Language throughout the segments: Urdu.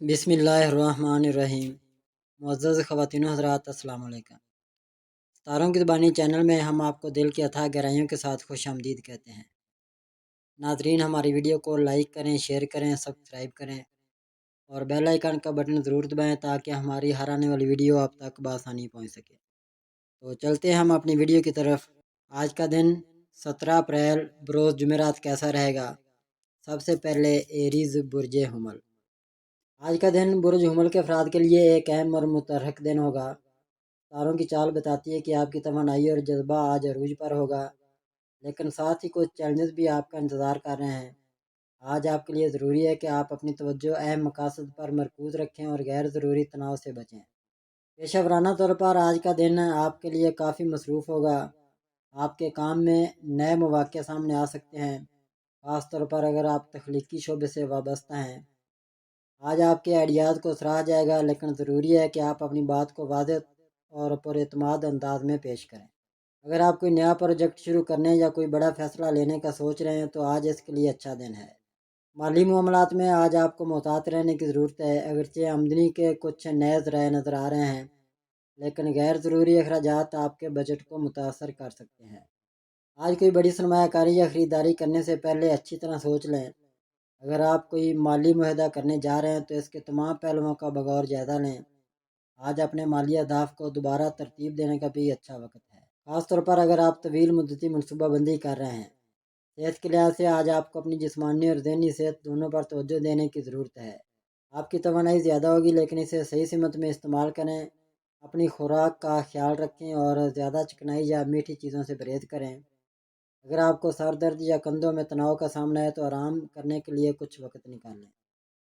بسم اللہ الرحمن الرحیم۔ معزز خواتین و حضرات، السلام علیکم۔ ستاروں کی زبانی چینل میں ہم آپ کو دل کی اتھاہ گہرائیوں کے ساتھ خوش آمدید کہتے ہیں۔ ناظرین، ہماری ویڈیو کو لائک کریں، شیئر کریں، سبسکرائب کریں اور بیل آئیکن کا بٹن ضرور دبائیں تاکہ ہماری ہر آنے والی ویڈیو آپ تک بآسانی پہنچ سکے۔ تو چلتے ہیں ہم اپنی ویڈیو کی طرف۔ آج کا دن 17 اپریل بروز جمعرات کیسا رہے گا؟ سب سے پہلے ایریز برج حمل۔ آج کا دن برج حمل کے افراد کے لیے ایک اہم اور متحرک دن ہوگا۔ تاروں کی چال بتاتی ہے کہ آپ کی توانائی اور جذبہ آج عروج پر ہوگا، لیکن ساتھ ہی کچھ چیلنجز بھی آپ کا انتظار کر رہے ہیں۔ آج آپ کے لیے ضروری ہے کہ آپ اپنی توجہ اہم مقاصد پر مرکوز رکھیں اور غیر ضروری تناؤ سے بچیں۔ پیشہ ورانہ طور پر آج کا دن آپ کے لیے کافی مصروف ہوگا۔ آپ کے کام میں نئے مواقع سامنے آ سکتے ہیں، خاص طور پر اگر آپ تخلیقی شعبے سے وابستہ ہیں۔ آج آپ کے آئیڈیاز کو سراہا جائے گا، لیکن ضروری ہے کہ آپ اپنی بات کو واضح اور پر اعتماد انداز میں پیش کریں۔ اگر آپ کوئی نیا پروجیکٹ شروع کرنے یا کوئی بڑا فیصلہ لینے کا سوچ رہے ہیں تو آج اس کے لیے اچھا دن ہے۔ مالی معاملات میں آج آپ کو محتاط رہنے کی ضرورت ہے۔ اگرچہ آمدنی کے کچھ نئے ذرائع نظر آ رہے ہیں، لیکن غیر ضروری اخراجات آپ کے بجٹ کو متاثر کر سکتے ہیں۔ آج کوئی بڑی سرمایہ کاری یا خریداری کرنے سے پہلے اچھی طرح سوچ لیں۔ اگر آپ کوئی مالی معاہدہ کرنے جا رہے ہیں تو اس کے تمام پہلوؤں کا بغور جائزہ لیں۔ آج اپنے مالی اہداف کو دوبارہ ترتیب دینے کا بھی اچھا وقت ہے، خاص طور پر اگر آپ طویل مدتی منصوبہ بندی کر رہے ہیں۔ صحت کے لحاظ سے آج آپ کو اپنی جسمانی اور ذہنی صحت دونوں پر توجہ دینے کی ضرورت ہے۔ آپ کی توانائی زیادہ ہوگی، لیکن اسے صحیح سمت میں استعمال کریں۔ اپنی خوراک کا خیال رکھیں اور زیادہ چکنائی یا میٹھی چیزوں سے پرہیز کریں۔ اگر آپ کو سر درد یا کندھوں میں تناؤ کا سامنا ہے تو آرام کرنے کے لیے کچھ وقت نکالیں۔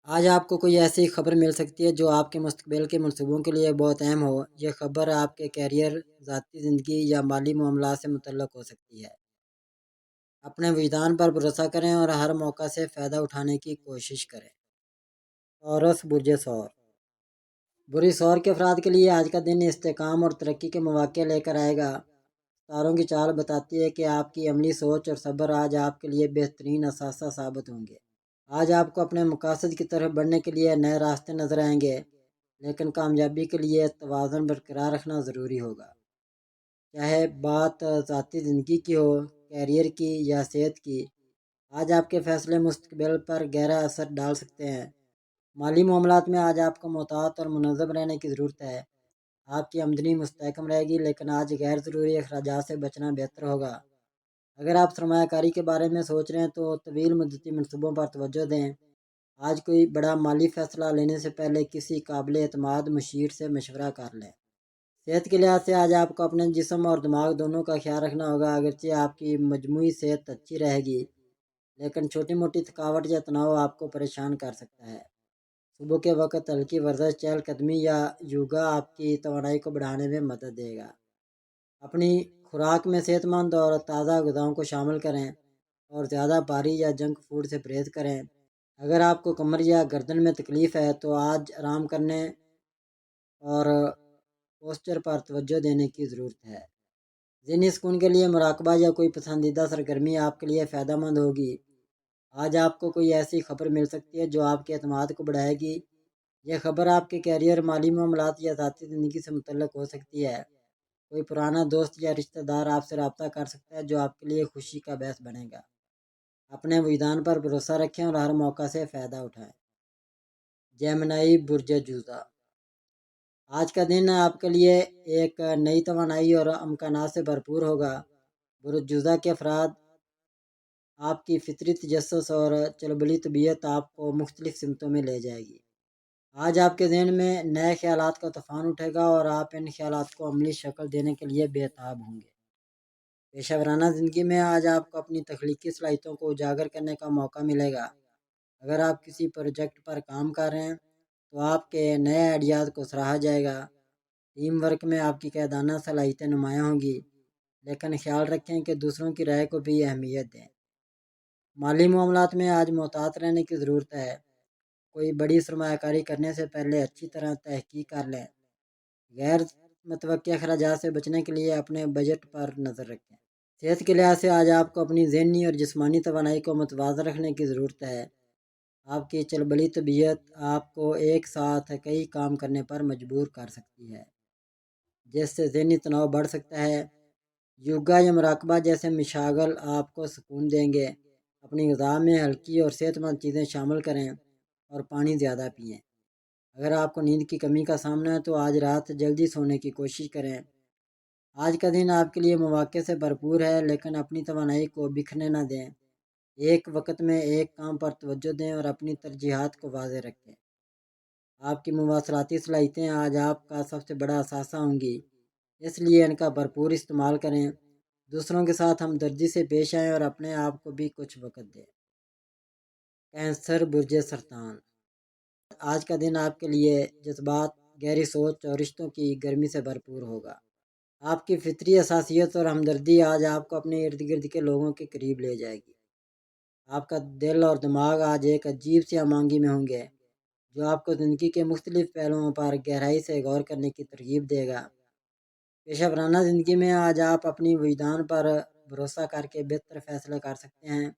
آج آپ کو کوئی ایسی خبر مل سکتی ہے جو آپ کے مستقبل کے منصوبوں کے لیے بہت اہم ہو۔ یہ خبر آپ کے کیریئر، ذاتی زندگی یا مالی معاملات سے متعلق ہو سکتی ہے۔ اپنے وجدان پر بھروسہ کریں اور ہر موقع سے فائدہ اٹھانے کی کوشش کریں۔ ٹورس برج ثور۔ برج ثور کے افراد کے لیے آج کا دن استحکام اور ترقی کے مواقع لے کر آئے گا۔ ستاروں کی چال بتاتی ہے کہ آپ کی عملی سوچ اور صبر آج آپ کے لیے بہترین اثاثہ ثابت ہوں گے۔ آج آپ کو اپنے مقاصد کی طرف بڑھنے کے لیے نئے راستے نظر آئیں گے، لیکن کامیابی کے لیے توازن برقرار رکھنا ضروری ہوگا۔ چاہے بات ذاتی زندگی کی ہو، کیریئر کی یا صحت کی، آج آپ کے فیصلے مستقبل پر گہرا اثر ڈال سکتے ہیں۔ مالی معاملات میں آج آپ کو محتاط اور منظم رہنے کی ضرورت ہے۔ آپ کی آمدنی مستحکم رہے گی، لیکن آج غیر ضروری اخراجات سے بچنا بہتر ہوگا۔ اگر آپ سرمایہ کاری کے بارے میں سوچ رہے ہیں تو طویل مدتی منصوبوں پر توجہ دیں۔ آج کوئی بڑا مالی فیصلہ لینے سے پہلے کسی قابل اعتماد مشیر سے مشورہ کر لیں۔ صحت کے لحاظ سے آج آپ کو اپنے جسم اور دماغ دونوں کا خیال رکھنا ہوگا۔ اگرچہ آپ کی مجموعی صحت اچھی رہے گی، لیکن چھوٹی موٹی تھکاوٹ یا تناؤ آپ کو پریشان کر سکتا ہے۔ صبح کے وقت ہلکی ورزش، چہل قدمی یا یوگا آپ کی توانائی کو بڑھانے میں مدد دے گا۔ اپنی خوراک میں صحت مند اور تازہ غذاؤں کو شامل کریں اور زیادہ بھاری یا جنک فوڈ سے پرہیز کریں۔ اگر آپ کو کمر یا گردن میں تکلیف ہے تو آج آرام کرنے اور پوسچر پر توجہ دینے کی ضرورت ہے۔ ذہنی سکون کے لیے مراقبہ یا کوئی پسندیدہ سرگرمی آپ کے لیے فائدہ مند ہوگی۔ آج آپ کو کوئی ایسی خبر مل سکتی ہے جو آپ کے اعتماد کو بڑھائے گی۔ یہ خبر آپ کے کیریئر، مالی معاملات یا ذاتی زندگی سے متعلق ہو سکتی ہے۔ کوئی پرانا دوست یا رشتہ دار آپ سے رابطہ کر سکتا ہے جو آپ کے لیے خوشی کا باعث بنے گا۔ اپنے وجدان پر بھروسہ رکھیں اور ہر موقع سے فائدہ اٹھائیں۔ جیمنائی برج جوزہ۔ آج کا دن آپ کے لیے ایک نئی توانائی اور امکانات سے بھرپور ہوگا۔ برج جوزہ کے افراد، آپ کی فطری تجسس اور چلبلی طبیعت آپ کو مختلف سمتوں میں لے جائے گی۔ آج آپ کے ذہن میں نئے خیالات کا طوفان اٹھے گا اور آپ ان خیالات کو عملی شکل دینے کے لیے بے تاب ہوں گے۔ پیشہ ورانہ زندگی میں آج آپ کو اپنی تخلیقی صلاحیتوں کو اجاگر کرنے کا موقع ملے گا۔ اگر آپ کسی پروجیکٹ پر کام کر رہے ہیں تو آپ کے نئے آئیڈیاز کو سراہا جائے گا۔ ٹیم ورک میں آپ کی قائدانہ صلاحیتیں نمایاں ہوں گی، لیکن خیال رکھیں کہ دوسروں کی رائے کو بھی اہمیت دیں۔ مالی معاملات میں آج محتاط رہنے کی ضرورت ہے۔ کوئی بڑی سرمایہ کاری کرنے سے پہلے اچھی طرح تحقیق کر لیں۔ غیر متوقع اخراجات سے بچنے کے لیے اپنے بجٹ پر نظر رکھیں۔ صحت کے لحاظ سے آج آپ کو اپنی ذہنی اور جسمانی توانائی کو متوازن رکھنے کی ضرورت ہے۔ آپ کی چلبلی طبیعت آپ کو ایک ساتھ کئی کام کرنے پر مجبور کر سکتی ہے، جس سے ذہنی تناؤ بڑھ سکتا ہے۔ یوگا یا مراقبہ جیسے مشاغل آپ کو سکون دیں گے۔ اپنی غذا میں ہلکی اور صحت مند چیزیں شامل کریں اور پانی زیادہ پئیں۔ اگر آپ کو نیند کی کمی کا سامنا ہے تو آج رات جلدی سونے کی کوشش کریں۔ آج کا دن آپ کے لیے مواقع سے بھرپور ہے، لیکن اپنی توانائی کو بکھرنے نہ دیں۔ ایک وقت میں ایک کام پر توجہ دیں اور اپنی ترجیحات کو واضح رکھیں۔ آپ کی مواصلاتی صلاحیتیں آج آپ کا سب سے بڑا اثاثہ ہوں گی، اس لیے ان کا بھرپور استعمال کریں۔ دوسروں کے ساتھ ہمدردی سے پیش آئیں اور اپنے آپ کو بھی کچھ وقت دیں۔ کینسر برج سرطان، آج کا دن آپ کے لیے جذبات، گہری سوچ اور رشتوں کی گرمی سے بھرپور ہوگا۔ آپ کی فطری حساسیت اور ہمدردی آج آپ کو اپنے ارد گرد کے لوگوں کے قریب لے جائے گی۔ آپ کا دل اور دماغ آج ایک عجیب سی ہم آہنگی میں ہوں گے، جو آپ کو زندگی کے مختلف پہلوؤں پر گہرائی سے غور کرنے کی ترغیب دے گا۔ پیشہ ورانہ زندگی میں آج آپ اپنی وجدان پر بھروسہ کر کے بہتر فیصلے کر سکتے ہیں۔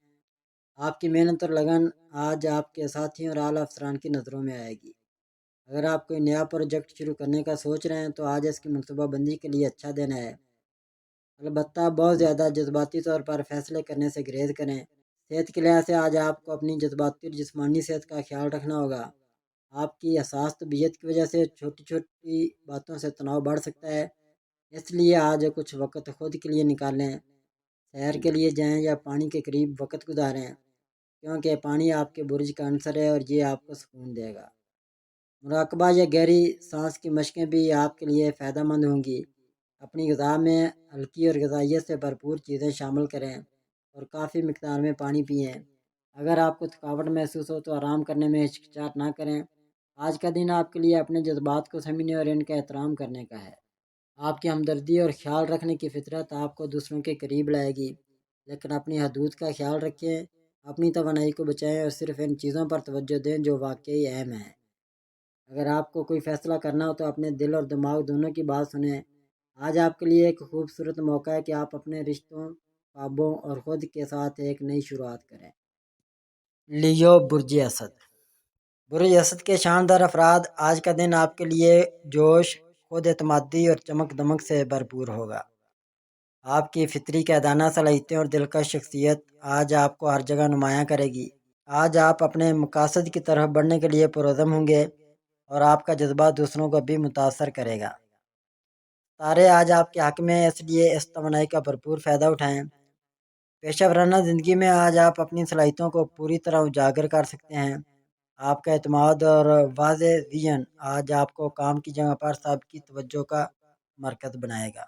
آپ کی محنت اور لگن آج آپ کے ساتھیوں اور اعلیٰ افسران کی نظروں میں آئے گی۔ اگر آپ کوئی نیا پروجیکٹ شروع کرنے کا سوچ رہے ہیں تو آج اس کی منصوبہ بندی کے لیے اچھا دن ہے۔ البتہ بہت زیادہ جذباتی طور پر فیصلے کرنے سے گریز کریں۔ صحت کے لحاظ سے آج آپ کو اپنی جذباتی اور جسمانی صحت کا خیال رکھنا ہوگا۔ آپ کی حساس طبیعت کی وجہ سے چھوٹی چھوٹی باتوں سے تناؤ بڑھ سکتا ہے، اس لیے آج کچھ وقت خود کے لیے نکالیں۔ سیر کے لیے جائیں یا پانی کے قریب وقت گزاریں، کیونکہ پانی آپ کے برج کا عنصر ہے اور یہ آپ کو سکون دے گا۔ مراقبہ یا گہری سانس کی مشقیں بھی آپ کے لیے فائدہ مند ہوں گی۔ اپنی غذا میں ہلکی اور غذائیت سے بھرپور چیزیں شامل کریں اور کافی مقدار میں پانی پئیں۔ اگر آپ کو تھکاوٹ محسوس ہو تو آرام کرنے میں ہچکچاہٹ نہ کریں۔ آج کا دن آپ کے لیے اپنے جذبات کو سمجھنے اور ان کا احترام کرنے کا ہے۔ آپ کی ہمدردی اور خیال رکھنے کی فطرت آپ کو دوسروں کے قریب لائے گی، لیکن اپنی حدود کا خیال رکھیں۔ اپنی توانائی کو بچائیں اور صرف ان چیزوں پر توجہ دیں جو واقعی اہم ہیں۔ اگر آپ کو کوئی فیصلہ کرنا ہو تو اپنے دل اور دماغ دونوں کی بات سنیں۔ آج آپ کے لیے ایک خوبصورت موقع ہے کہ آپ اپنے رشتوں، خوابوں اور خود کے ساتھ ایک نئی شروعات کریں۔ لیو برج اسد، برج اسد کے شاندار افراد، آج کا دن آپ کے لیے جوش، خود اعتمادی اور چمک دمک سے بھرپور ہوگا۔ آپ کی فطری قیادانہ صلاحیتیں اور دلکش شخصیت آج آپ کو ہر جگہ نمایاں کرے گی۔ آج آپ اپنے مقاصد کی طرف بڑھنے کے لیے پرعزم ہوں گے اور آپ کا جذبہ دوسروں کو بھی متاثر کرے گا۔ تارے آج آپ کے حق میں، اس لیے اس توانائی کا بھرپور فائدہ اٹھائیں۔ پیشہ ورانہ زندگی میں آج آپ اپنی صلاحیتوں کو پوری طرح اجاگر کر سکتے ہیں۔ آپ کا اعتماد اور واضح ویژن آج آپ کو کام کی جگہ پر سابقہ توجہ کا مرکز بنائے گا۔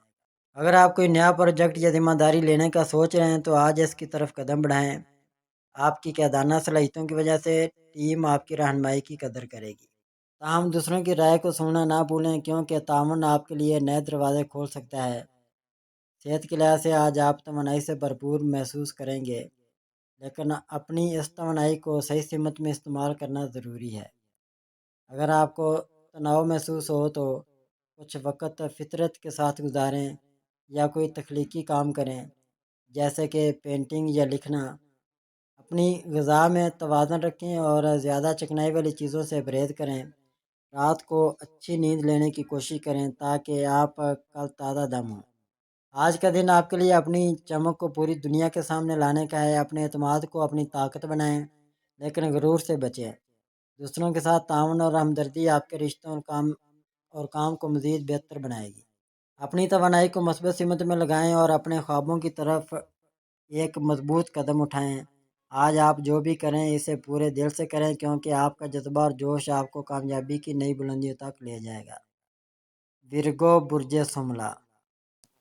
اگر آپ کوئی نیا پروجیکٹ یا ذمہ داری لینے کا سوچ رہے ہیں تو آج اس کی طرف قدم بڑھائیں۔ آپ کی قیادانہ صلاحیتوں کی وجہ سے ٹیم آپ کی رہنمائی کی قدر کرے گی۔ تاہم دوسروں کی رائے کو سننا نہ بھولیں، کیونکہ تعاون آپ کے لیے نئے دروازے کھول سکتا ہے۔ صحت کے لحاظ سے آج آپ توانائی سے بھرپور محسوس کریں گے، لیکن اپنی اس توانائی کو صحیح سمت میں استعمال کرنا ضروری ہے۔ اگر آپ کو تناؤ محسوس ہو تو کچھ وقت فطرت کے ساتھ گزاریں یا کوئی تخلیقی کام کریں، جیسے کہ پینٹنگ یا لکھنا۔ اپنی غذا میں توازن رکھیں اور زیادہ چکنائی والی چیزوں سے پرہیز کریں۔ رات کو اچھی نیند لینے کی کوشش کریں تاکہ آپ کل تازہ دم ہوں۔ آج کا دن آپ کے لیے اپنی چمک کو پوری دنیا کے سامنے لانے کا ہے۔ اپنے اعتماد کو اپنی طاقت بنائیں، لیکن غرور سے بچیں۔ دوسروں کے ساتھ تعاون اور ہمدردی آپ کے رشتوں اور کام کو مزید بہتر بنائے گی۔ اپنی توانائی کو مثبت سمت میں لگائیں اور اپنے خوابوں کی طرف ایک مضبوط قدم اٹھائیں۔ آج آپ جو بھی کریں اسے پورے دل سے کریں، کیونکہ آپ کا جذبہ اور جوش آپ کو کامیابی کی نئی بلندیوں تک لے جائے گا۔ ورگو برج شملہ،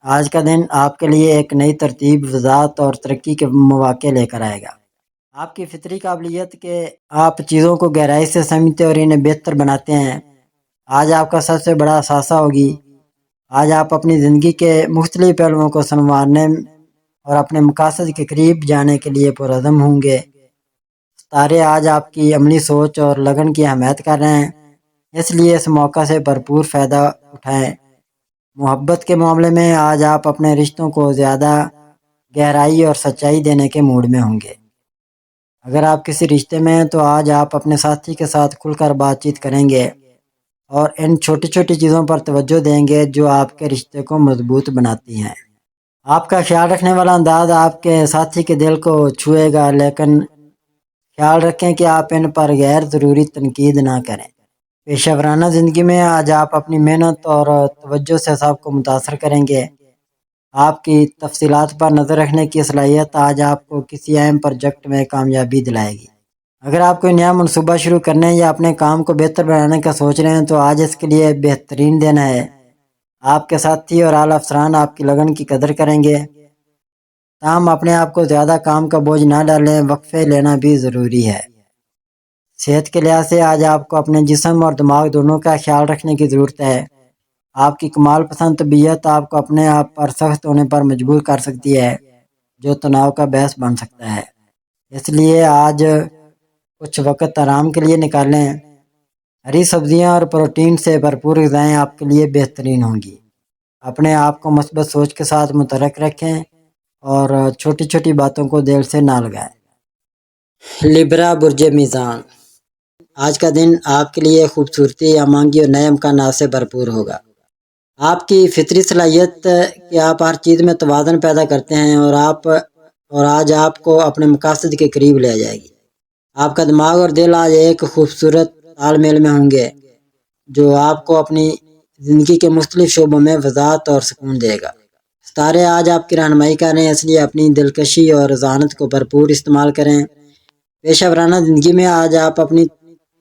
آج کا دن آپ کے لیے ایک نئی ترتیب، وضاحت اور ترقی کے مواقع لے کر آئے گا۔ آپ کی فطری قابلیت کہ آپ چیزوں کو گہرائی سے سمجھتے اور انہیں بہتر بناتے ہیں، آج آپ کا سب سے بڑا اثاثہ ہوگی۔ آج آپ اپنی زندگی کے مختلف پہلوؤں کو سنوارنے اور اپنے مقاصد کے قریب جانے کے لیے پرعزم ہوں گے۔ ستارے آج آپ کی عملی سوچ اور لگن کی حمایت کر رہے ہیں، اس لیے اس موقع سے بھرپور فائدہ اٹھائیں۔ محبت کے معاملے میں آج آپ اپنے رشتوں کو زیادہ گہرائی اور سچائی دینے کے موڈ میں ہوں گے۔ اگر آپ کسی رشتے میں ہیں تو آج آپ اپنے ساتھی کے ساتھ کھل کر بات چیت کریں گے اور ان چھوٹی چھوٹی چیزوں پر توجہ دیں گے جو آپ کے رشتے کو مضبوط بناتی ہیں۔ آپ کا خیال رکھنے والا انداز آپ کے ساتھی کے دل کو چھوئے گا، لیکن خیال رکھیں کہ آپ ان پر غیر ضروری تنقید نہ کریں۔ پیشہ ورانہ زندگی میں آج آپ اپنی محنت اور توجہ سے سب کو متاثر کریں گے۔ آپ کی تفصیلات پر نظر رکھنے کی صلاحیت آج آپ کو کسی اہم پروجیکٹ میں کامیابی دلائے گی۔ اگر آپ کوئی نیا منصوبہ شروع کرنے یا اپنے کام کو بہتر بنانے کا سوچ رہے ہیں تو آج اس کے لیے بہترین دن ہے۔ آپ کے ساتھی اور اعلیٰ افسران آپ کی لگن کی قدر کریں گے۔ تاہم اپنے آپ کو زیادہ کام کا بوجھ نہ ڈالیں، وقفے لینا بھی ضروری ہے۔ صحت کے لحاظ سے آج آپ کو اپنے جسم اور دماغ دونوں کا خیال رکھنے کی ضرورت ہے۔ آپ کی کمال پسند طبیعت آپ کو اپنے آپ پر سخت ہونے پر مجبور کر سکتی ہے، جو تناؤ کا باعث بن سکتا ہے۔ اس لیے آج کچھ وقت آرام کے لیے نکالیں۔ ہری سبزیاں اور پروٹین سے بھرپور غذائیں آپ کے لیے بہترین ہوں گی۔ اپنے آپ کو مثبت سوچ کے ساتھ متحرک رکھیں اور چھوٹی چھوٹی باتوں کو دل سے نہ لگائیں۔ لبرا برج میزان، آج کا دن آپ کے لیے خوبصورتی، امانگی اور نئے امکانات سے بھرپور ہوگا۔ آپ کی فطری صلاحیت کہ آپ ہر چیز میں توازن پیدا کرتے ہیں اور آج آپ کو اپنے مقاصد کے قریب لے جائے گی۔ آپ کا دماغ اور دل آج ایک خوبصورت تال میل میں ہوں گے جو آپ کو اپنی زندگی کے مختلف شعبوں میں وضاحت اور سکون دے گا۔ ستارے آج آپ کی رہنمائی کر رہے ہیں، اس لیے اپنی دلکشی اور ذہانت کو بھرپور استعمال کریں۔ پیشہ ورانہ زندگی میں آج آپ اپنی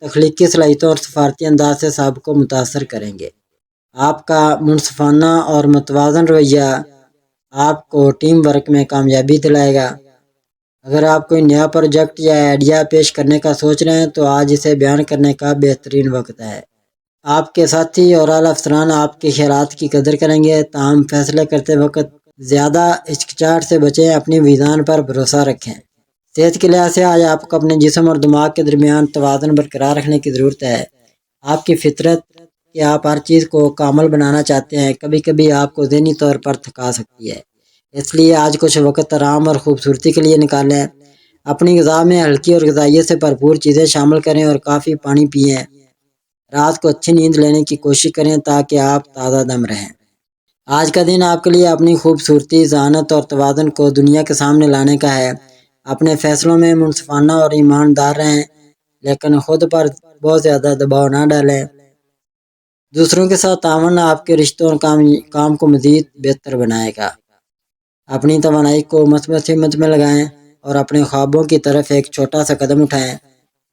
تخلیقی صلاحیتوں اور سفارتی انداز سے سب کو متاثر کریں گے۔ آپ کا منصفانہ اور متوازن رویہ آپ کو ٹیم ورک میں کامیابی دلائے گا۔ اگر آپ کوئی نیا پروجیکٹ یا آئیڈیا پیش کرنے کا سوچ رہے ہیں تو آج اسے بیان کرنے کا بہترین وقت ہے۔ آپ کے ساتھی اور اعلیٰ افسران آپ کے خیالات کی قدر کریں گے، تاہم فیصلے کرتے وقت زیادہ ہچکچاہٹ سے بچیں، اپنی ویژن پر بھروسہ رکھیں۔ صحت کے لحاظ سے آج آپ کو اپنے جسم اور دماغ کے درمیان توازن برقرار رکھنے کی ضرورت ہے۔ آپ کی فطرت کہ آپ ہر چیز کو کامل بنانا چاہتے ہیں کبھی کبھی آپ کو ذہنی طور پر تھکا سکتی ہے، اس لیے آج کچھ وقت آرام اور خوبصورتی کے لیے نکالیں۔ اپنی غذا میں ہلکی اور غذائیت سے بھرپور چیزیں شامل کریں اور کافی پانی پئیں۔ رات کو اچھی نیند لینے کی کوشش کریں تاکہ آپ تازہ دم رہیں۔ آج کا دن آپ کے لیے اپنی خوبصورتی، ذہانت اور توازن کو دنیا کے سامنے لانے کا ہے۔ اپنے فیصلوں میں منصفانہ اور ایماندار رہیں، لیکن خود پر بہت زیادہ دباؤ نہ ڈالیں۔ دوسروں کے ساتھ تعاون آپ کے رشتوں اور کام کو مزید بہتر بنائے گا۔ اپنی توانائی کو مثبت سمت میں لگائیں اور اپنے خوابوں کی طرف ایک چھوٹا سا قدم اٹھائیں۔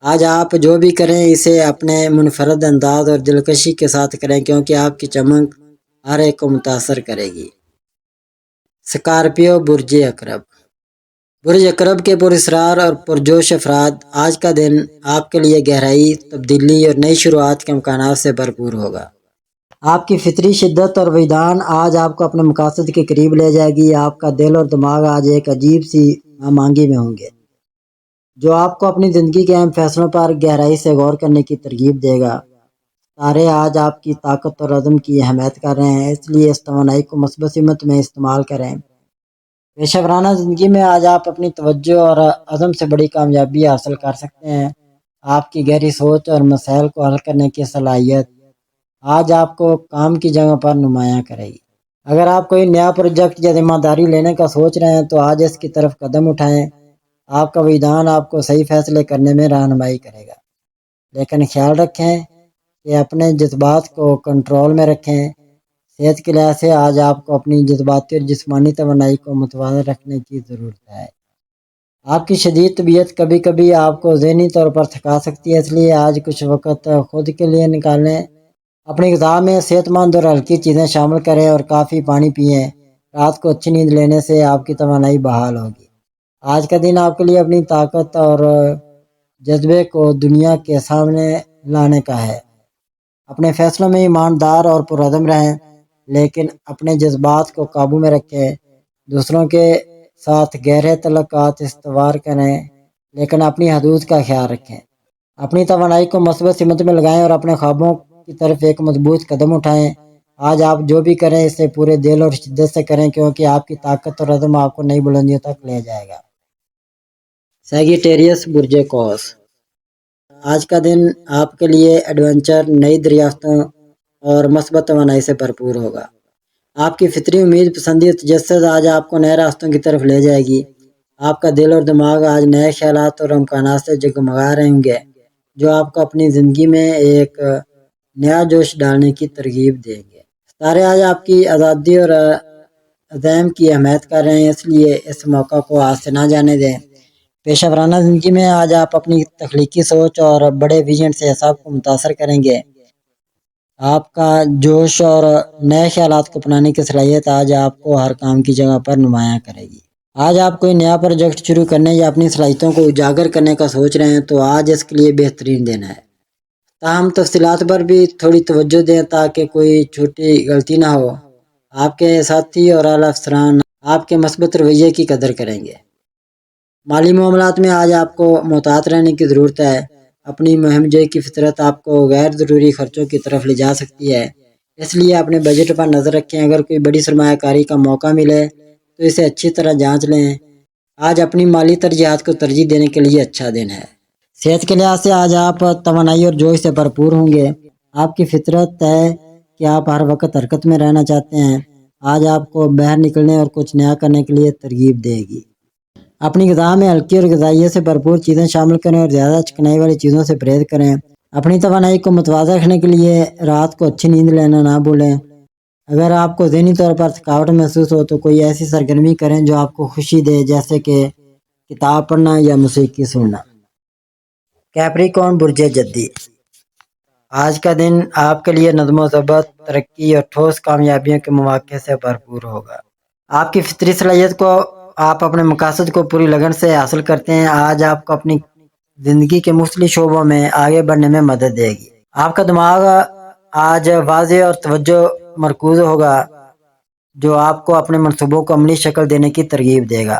آج آپ جو بھی کریں اسے اپنے منفرد انداز اور دلکشی کے ساتھ کریں، کیونکہ آپ کی چمک ہر ایک کو متاثر کرے گی۔ سکارپیو برج عقرب، برج عقرب کے پراسرار اور پرجوش افراد، آج کا دن آپ کے لیے گہرائی، تبدیلی اور نئی شروعات کے امکانات سے بھرپور ہوگا۔ آپ کی فطری شدت اور وجدان آج آپ کو اپنے مقاصد کے قریب لے جائے گی۔ آپ کا دل اور دماغ آج ایک عجیب سی ہمانگی میں ہوں گے جو آپ کو اپنی زندگی کے اہم فیصلوں پر گہرائی سے غور کرنے کی ترغیب دے گا۔ ستارے آج آپ کی طاقت اور عزم کی حمایت کر رہے ہیں، اس لیے اس توانائی کو مثبت سمت میں استعمال کریں۔ پیشہ ورانہ زندگی میں آج آپ اپنی توجہ اور عزم سے بڑی کامیابی حاصل کر سکتے ہیں۔ آپ کی گہری سوچ اور مسائل کو حل کرنے کی صلاحیت آج آپ کو کام کی جگہ پر نمایاں کرے گی۔ اگر آپ کوئی نیا پروجیکٹ یا ذمہ داری لینے کا سوچ رہے ہیں تو آج اس کی طرف قدم اٹھائیں۔ آپ کا وجدان آپ کو صحیح فیصلے کرنے میں رہنمائی کرے گا، لیکن خیال رکھیں کہ اپنے جذبات کو کنٹرول میں رکھیں۔ صحت کے لحاظ سے آج آپ کو اپنی جذباتی اور جسمانی توانائی کو متوازن رکھنے کی ضرورت ہے۔ آپ کی شدید طبیعت کبھی کبھی آپ کو ذہنی طور پر تھکا سکتی ہے، اس لیے آج کچھ وقت خود کے لیے نکالیں۔ اپنی غذا میں صحت مند اور ہلکی چیزیں شامل کریں اور کافی پانی پئیں۔ رات کو اچھی نیند لینے سے آپ کی توانائی بحال ہوگی۔ آج کا دن آپ کے لیے اپنی طاقت اور جذبے کو دنیا کے سامنے لانے کا ہے۔ اپنے فیصلوں میں ایماندار اور پرعزم رہیں، لیکن اپنے جذبات کو قابو میں رکھیں۔ دوسروں کے ساتھ گہرے تعلقات استوار کریں، لیکن اپنی حدود کا خیال رکھیں۔ اپنی توانائی کو مثبت سمت میں لگائیں اور اپنے خوابوں کی طرف ایک مضبوط قدم اٹھائیں۔ آج آپ جو بھی کریں اسے پورے دل اور شدت سے کریں، کیونکہ آپ کی طاقت اور عزم آپ کو نئی بلندیوں تک لے جائے گا۔ سیگیٹیریس برج قوس، آج کا دن آپ کے لیے ایڈونچر، نئی دریافتوں اور مثبت توانائی سے بھرپور ہوگا۔ آپ کی فطری امید پسندی اور تجسس آج آپ کو نئے راستوں کی طرف لے جائے گی۔ آپ کا دل اور دماغ آج نئے خیالات اور امکانات سے جگمگا رہے ہوں گے، جو آپ کو اپنی زندگی میں ایک نیا جوش ڈالنے کی ترغیب دیں گے۔ ستارے آج آپ کی آزادی اور عزم کی اہمیت کر رہے ہیں، اس لیے اس موقع کو آج سے نہ جانے دیں۔ پیشہ ورانہ زندگی میں آج آپ اپنی تخلیقی سوچ اور بڑے ویژن سے سب کو متاثر کریں گے۔ آپ کا جوش اور نئے خیالات کو اپنانے کی صلاحیت آج آپ کو ہر کام کی جگہ پر نمایاں کرے گی۔ آج آپ کوئی نیا پروجیکٹ شروع کرنے یا اپنی صلاحیتوں کو اجاگر کرنے کا سوچ رہے ہیں تو آج اس کے لیے بہترین دن ہے۔ تاہم تفصیلات پر بھی تھوڑی توجہ دیں تاکہ کوئی چھوٹی غلطی نہ ہو۔ آپ کے ساتھی اور اعلیٰ افسران آپ کے مثبت رویے کی قدر کریں گے۔ مالی معاملات میں آج آپ کو محتاط رہنے کی ضرورت ہے۔ اپنی مہم جوئی کی فطرت آپ کو غیر ضروری خرچوں کی طرف لے جا سکتی ہے، اس لیے اپنے بجٹ پر نظر رکھیں۔ اگر کوئی بڑی سرمایہ کاری کا موقع ملے تو اسے اچھی طرح جانچ لیں۔ آج اپنی مالی ترجیحات کو ترجیح دینے کے لیے اچھا دن ہے۔ صحت کے لحاظ سے آج آپ توانائی اور جوش سے بھرپور ہوں گے۔ آپ کی فطرت ہے کہ آپ ہر وقت حرکت میں رہنا چاہتے ہیں۔ آج آپ کو باہر نکلنے اور کچھ نیا کرنے کے لیے ترغیب دے گی۔ اپنی غذا میں ہلکی اور غذائیت سے بھرپور چیزیں شامل کریں اور زیادہ چکنائی والی چیزوں سے پرہیز کریں۔ اپنی توانائی کو متوازن رکھنے کے لیے رات کو اچھی نیند لینا نہ بھولیں۔ اگر آپ کو ذہنی طور پر تھکاوٹ محسوس ہو تو کوئی ایسی سرگرمی کریں جو آپ کو خوشی دے، جیسے کہ کتاب پڑھنا یا موسیقی سننا۔ کیپریکارن برج جدی، آج کا دن آپ کے لیے نظم و ضبط، ترقی اور ٹھوس کامیابیوں کے مواقع سے بھرپور ہوگا۔ آپ کی فطری صلاحیت کو آپ اپنے مقاصد کو پوری لگن سے حاصل کرتے ہیں۔ آج آپ کو اپنی زندگی کے مختلف شعبوں میں آگے بڑھنے میں مدد دے گی۔ آپ کا دماغ آج واضح اور توجہ مرکوز ہوگا، جو آپ کو اپنے منصوبوں کو عملی شکل دینے کی ترغیب دے گا۔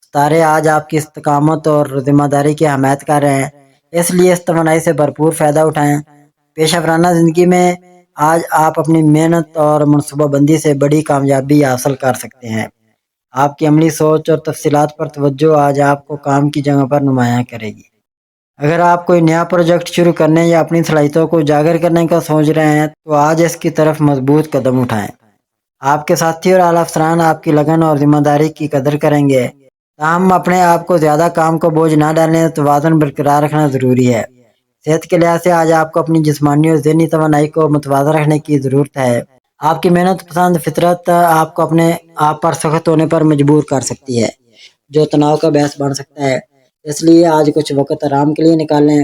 ستارے آج آپ کی استقامت اور ذمہ داری کی حمایت کر رہے ہیں، اس لیے اس توانائی سے بھرپور فائدہ اٹھائیں۔ پیشہ ورانہ زندگی میں آج آپ اپنی محنت اور منصوبہ بندی سے بڑی کامیابی حاصل کر سکتے ہیں۔ آپ کی عملی سوچ اور تفصیلات پر توجہ آج آپ کو کام کی جگہ پر نمایاں کرے گی۔ اگر آپ کوئی نیا پروجیکٹ شروع کرنے یا اپنی صلاحیتوں کو اجاگر کرنے کا سوچ رہے ہیں تو آج اس کی طرف مضبوط قدم اٹھائیں۔ آپ کے ساتھی اور اعلیٰ افسران آپ کی لگن اور ذمہ داری کی قدر کریں گے۔ تاہم اپنے آپ کو زیادہ کام کو بوجھ نہ ڈالیں، توازن برقرار رکھنا ضروری ہے۔ صحت کے لحاظ سے آج آپ کو اپنی جسمانی اور ذہنی توانائی کو متوازن رکھنے کی ضرورت ہے۔ آپ کی محنت پسند فطرت آپ کو اپنے آپ پر سخت ہونے پر مجبور کر سکتی ہے، جو تناؤ کا باعث بن سکتا ہے۔ اس لیے آج کچھ وقت آرام کے لیے نکالیں۔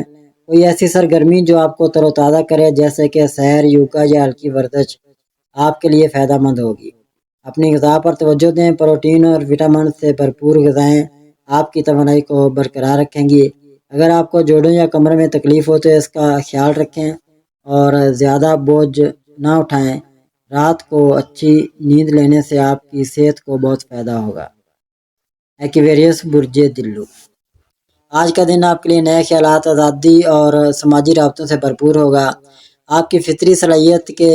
کوئی ایسی سرگرمی جو آپ کو تر و تازہ کرے، جیسے کہ سیر، یوگا یا ہلکی ورزش، آپ کے لیے فائدہ مند ہوگی۔ اپنی غذا پر توجہ دیں، پروٹین اور وٹامن سے بھرپور غذائیں آپ کی توانائی کو برقرار رکھیں گی۔ اگر آپ کو جوڑوں یا کمر میں تکلیف ہو تو اس کا خیال رکھیں اور زیادہ بوجھ نہ اٹھائیں۔ رات کو اچھی نیند لینے سے آپ کی صحت کو بہت فائدہ ہوگا۔ ایکویریس برج دلو، آج کا دن آپ کے لیے نئے خیالات، آزادی اور سماجی رابطوں سے بھرپور ہوگا۔ آپ کی فطری صلاحیت کہ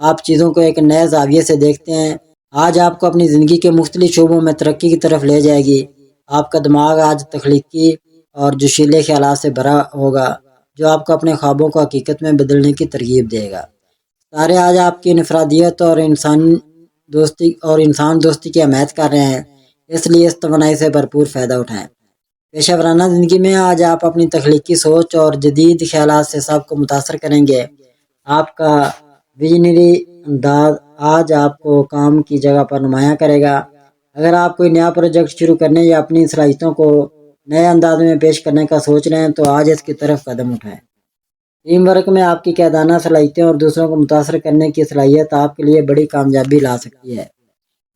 آپ چیزوں کو ایک نئے زاویے سے دیکھتے ہیں، آج آپ کو اپنی زندگی کے مختلف شعبوں میں ترقی کی طرف لے جائے گی۔ آپ کا دماغ آج تخلیقی اور جوشیلے خیالات سے بھرا ہوگا، جو آپ کو اپنے خوابوں کو حقیقت میں بدلنے کی ترغیب دے گا۔ ستارے آج آپ کی انفرادیت اور انسان دوستی کی حمایت کر رہے ہیں، اس لیے اس توانائی سے بھرپور فائدہ اٹھائیں۔ پیشہ ورانہ زندگی میں آج آپ اپنی تخلیقی سوچ اور جدید خیالات سے سب کو متاثر کریں گے۔ آپ کا ویژنری انداز آج آپ کو کام کی جگہ پر نمایاں کرے گا۔ اگر آپ کوئی نیا پروجیکٹ شروع کرنے یا اپنی صلاحیتوں کو نئے انداز میں پیش کرنے کا سوچ رہے ہیں تو آج اس کی طرف قدم اٹھائیں۔ ٹیم ورک میں آپ کی قیادانہ صلاحیتیں اور دوسروں کو متاثر کرنے کی صلاحیت آپ کے لیے بڑی کامیابی لا سکتی ہے۔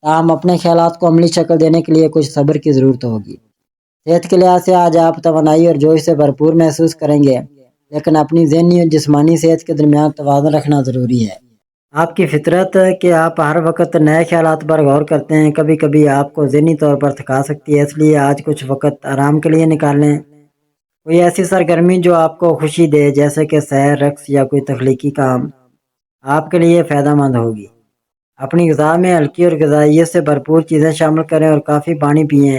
تاہم اپنے خیالات کو عملی شکل دینے کے لیے کچھ صبر کی ضرورت ہوگی۔ صحت کے لحاظ سے آج آپ توانائی اور جوش سے بھرپور محسوس کریں گے، لیکن اپنی ذہنی اور جسمانی صحت کے درمیان توازن رکھنا ضروری ہے۔ آپ کی فطرت کہ آپ ہر وقت نئے خیالات پر غور کرتے ہیں، کبھی کبھی آپ کو ذہنی طور پر تھکا سکتی ہے، اس لیے آج کچھ وقت آرام کے لیے نکال لیں۔ کوئی ایسی سرگرمی جو آپ کو خوشی دے، جیسے کہ سیر، رقص یا کوئی تخلیقی کام، آپ کے لیے فائدہ مند ہوگی۔ اپنی غذا میں ہلکی اور غذائیت سے بھرپور چیزیں شامل کریں اور کافی پانی پئیں۔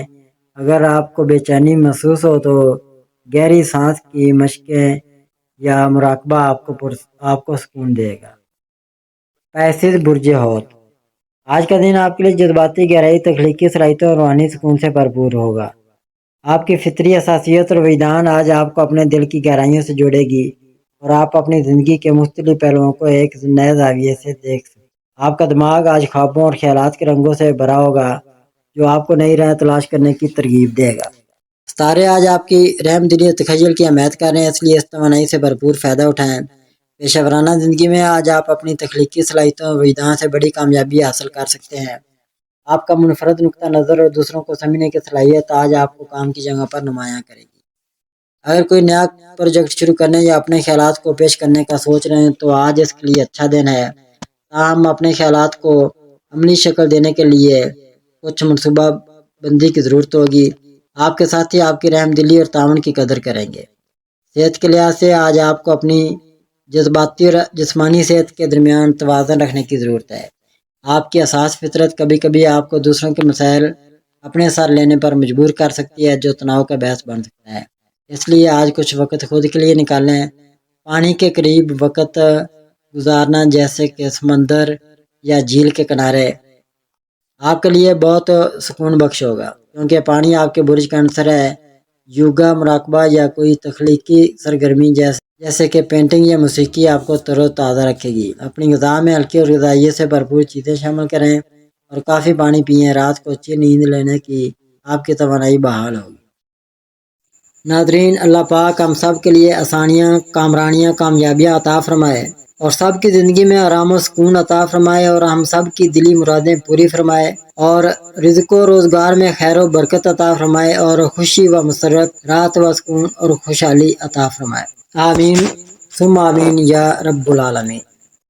اگر آپ کو بے چینی محسوس ہو تو گہری سانس کی مشقیں یا مراقبہ آپ کو سکون دے گا۔ پیسز برج حوت، آج کا دن آپ کے لیے جذباتی گہرائی، تخلیقی صلاحیتوں اور روحانی سکون سے بھرپور ہوگا۔ آپ کی فطری حساسیت اور وجدان آج آپ کو اپنے دل کی گہرائیوں سے جوڑے گی اور آپ اپنی زندگی کے مختلف پہلوؤں کو ایک نئے زاویے سے دیکھ سکیں۔ آپ کا دماغ آج خوابوں اور خیالات کے رنگوں سے بھرا ہوگا جو آپ کو نئی راہ تلاش کرنے کی ترغیب دے گا۔ ستارے آج آپ کی رحم دلی اور تخیل کی حمایت کر رہے ہیں، اس لیے اس توانائی سے بھرپور فائدہ اٹھائیں۔ پیشہ ورانہ زندگی میں آج آپ اپنی تخلیقی صلاحیتوں اور وجدان سے بڑی کامیابی حاصل کر سکتے ہیں۔ آپ کا منفرد نقطہ نظر اور دوسروں کو سمجھنے کی صلاحیت آج آپ کو کام کی جگہ پر نمایاں کرے گی۔ اگر کوئی نیا پروجیکٹ شروع کرنے یا اپنے خیالات کو پیش کرنے کا سوچ رہے ہیں تو آج اس کے لیے اچھا دن ہے۔ تاہم اپنے خیالات کو عملی شکل دینے کے لیے کچھ منصوبہ بندی کی ضرورت ہوگی۔ آپ کے ساتھی آپ کی رحم دلی اور تعاون کی قدر کریں گے۔ صحت کے لحاظ سے آج آپ کو اپنی جذباتی اور جسمانی صحت کے درمیان توازن رکھنے کی ضرورت ہے۔ آپ کی حساس فطرت کبھی کبھی آپ کو دوسروں کے مسائل اپنے سر لینے پر مجبور کر سکتی ہے، جو تناؤ کا باعث بن سکتا ہے۔ اس لیے آج کچھ وقت خود کے لیے نکالیں۔ پانی کے قریب وقت گزارنا جیسے کہ سمندر یا جھیل کے کنارے آپ کے لیے بہت سکون بخش ہوگا، کیونکہ پانی آپ کے برج کا عنصر ہے۔ یوگا، مراقبہ یا کوئی تخلیقی سرگرمی جیسے کہ پینٹنگ یا موسیقی آپ کو تر و تازہ رکھے گی۔ اپنی غذا میں ہلکی اور غذائیت سے بھرپور چیزیں شامل کریں اور کافی پانی پئیں۔ رات کو اچھی نیند لینے کی آپ کی توانائی بحال ہوگی۔ ناظرین، اللہ پاک ہم سب کے لیے آسانیاں، کامرانیاں، کامیابیاں عطا فرمائے اور سب کی زندگی میں آرام و سکون عطا فرمائے اور ہم سب کی دلی مرادیں پوری فرمائے اور رزق و روزگار میں خیر و برکت عطا فرمائے اور خوشی و مسرت، راحت و سکون اور خوشحالی عطا فرمائے۔ آمین ثم آمین یا رب العالمین۔